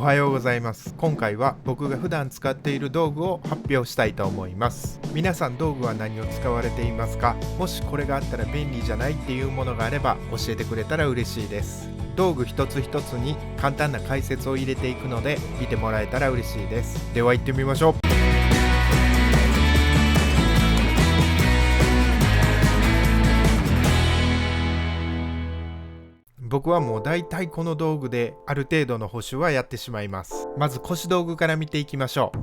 おはようございます。今回は僕が普段使っている道具を発表したいと思います。皆さん道具は何を使われていますか？もしこれがあったら便利じゃないっていうものがあれば教えてくれたら嬉しいです。道具一つ一つに簡単な解説を入れていくので見てもらえたら嬉しいです。では行ってみましょう。僕はもう大体この道具である程度の補修はやってしまいます。まず腰道具から見ていきましょ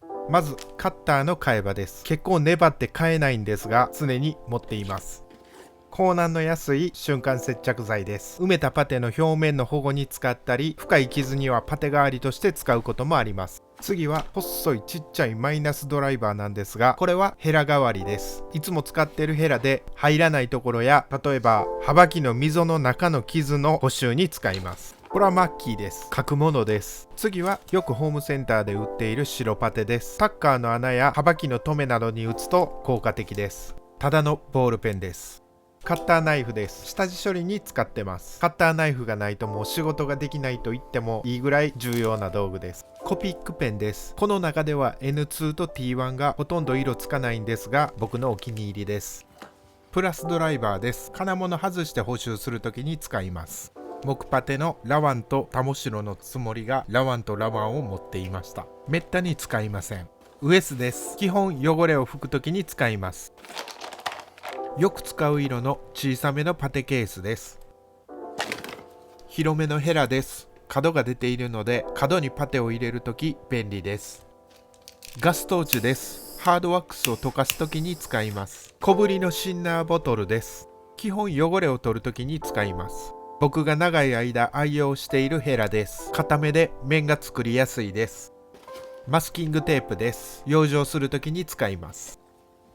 う。まずカッターの替え刃です。結構粘って替えないんですが常に持っています。高難の安い瞬間接着剤です。埋めたパテの表面の保護に使ったり、深い傷にはパテ代わりとして使うこともあります。次は細いちっちゃいマイナスドライバーなんですが、これはヘラ代わりです。いつも使っているヘラで入らないところや、例えば幅木の溝の中の傷の補修に使います。これはマッキーです。書くものです。次はよくホームセンターで売っている白パテです。タッカーの穴や幅木の留めなどに打つと効果的です。ただのボールペンです。カッターナイフです。下地処理に使ってます。カッターナイフがないともう仕事ができないと言ってもいいぐらい重要な道具です。コピックペンです。この中では N2 と T1 がほとんど色つかないんですが、僕のお気に入りです。プラスドライバーです。金物外して補修するときに使います。木パテのラワンとタモシロのつもりがラワンとラワンを持っていました。めったに使いません。ウエスです。基本汚れを拭くときに使います。よく使う色の小さめのパテケースです。広めのヘラです。角が出ているので角にパテを入れるとき便利です。ガストーチです。ハードワックスを溶かすときに使います。小ぶりのシンナーボトルです。基本汚れを取るときに使います。僕が長い間愛用しているヘラです。固めで面が作りやすいです。マスキングテープです。養生するときに使います。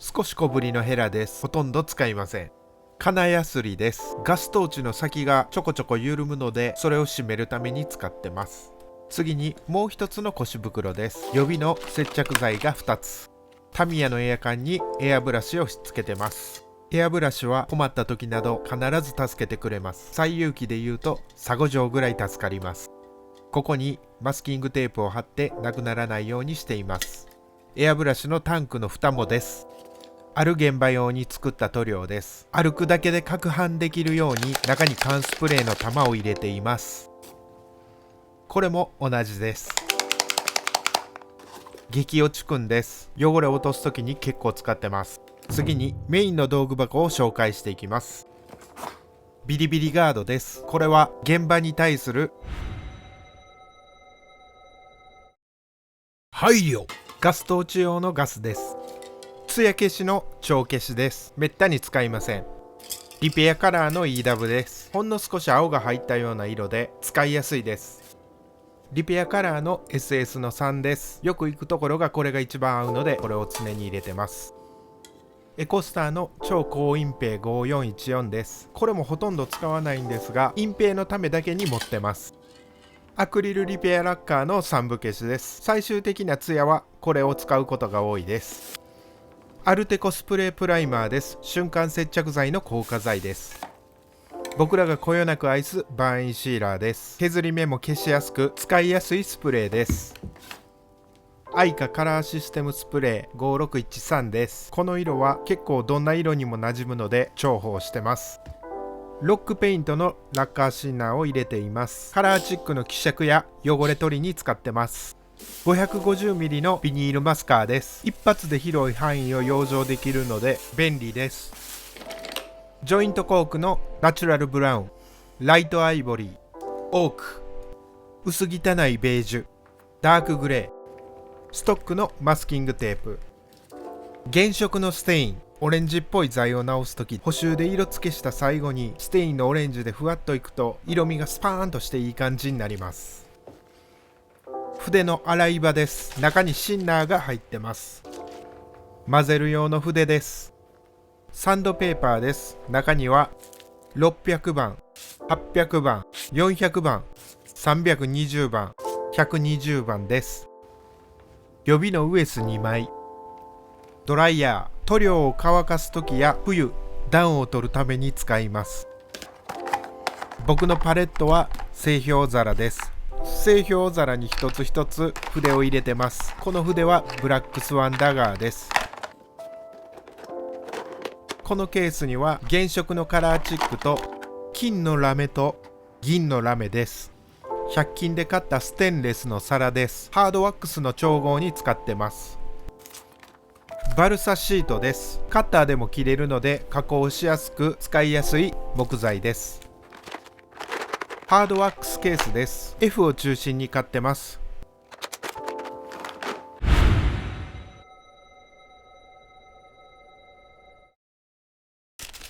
少し小ぶりのヘラです。ほとんど使いません。金やすりです。ガストーチの先がちょこちょこ緩むのでそれを締めるために使ってます。次にもう一つの腰袋です。予備の接着剤が2つ。タミヤのエアカンにエアブラシをしつけてます。エアブラシは困った時など必ず助けてくれます。最有機で言うとサゴ錠ぐらい助かります。ここにマスキングテープを貼ってなくならないようにしています。エアブラシのタンクの蓋もです。ある現場用に作った塗料です。歩くだけで攪拌できるように中に缶スプレーの玉を入れています。これも同じです。激落ちくんです。汚れを落とすときに結構使ってます。次にメインの道具箱を紹介していきます。ビリビリガードです。これは現場に対する配慮。ガストーチ用のガスです。艶消しの超消しです。めったに使いません。リペアカラーの EW です。ほんの少し青が入ったような色で使いやすいです。リペアカラーの SS の3です。よく行くところがこれが一番合うのでこれを常に入れてます。エコスターの超高隠蔽5414です。これもほとんど使わないんですが隠蔽のためだけに持ってます。アクリルリペアラッカーの3部消しです。最終的な艶はこれを使うことが多いです。アルテコスプレープライマーです。瞬間接着剤の硬化剤です。僕らがこよなく愛すバーンシーラーです。削り目も消しやすく使いやすいスプレーです。アイカカラーシステムスプレー5613です。この色は結構どんな色にも馴染むので重宝してます。ロックペイントのラッカーシンナーを入れています。カラーチックの希釈や汚れ取りに使ってます。550mm のビニールマスカーです。一発で広い範囲を養生できるので便利です。ジョイントコークのナチュラルブラウン、ライトアイボリー、オーク、薄汚いベージュ、ダークグレー、ストックのマスキングテープ、原色のステイン、オレンジっぽい材を直すとき補修で色付けした最後にステインのオレンジでふわっといくと色味がスパーンとしていい感じになります。筆の洗い場です。中にシンナーが入ってます。混ぜる用の筆です。サンドペーパーです。中には600番、800番、400番、320番、120番です。予備のウエス2枚。ドライヤー、塗料を乾かすときや冬、暖を取るために使います。僕のパレットは製氷皿です。製氷皿に一つ一つ筆を入れてます。この筆はブラックスワンダガーです。このケースには原色のカラーチックと金のラメと銀のラメです。100均で買ったステンレスの皿です。ハードワックスの調合に使ってます。バルサシートです。カッターでも切れるので加工しやすく使いやすい木材です。ハードワックスケースです。F を中心に買ってます。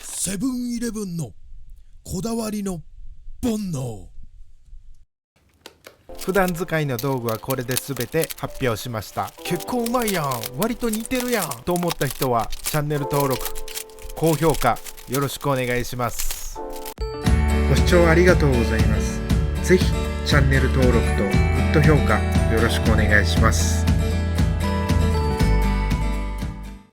セブンイレブンのこだわりの煩悩。普段使いの道具はこれで全て発表しました。結構うまいやん、割と似てるやんと思った人はチャンネル登録、高評価よろしくお願いします。ご視聴ありがとうございます。ぜひチャンネル登録とグッド評価よろしくお願いします。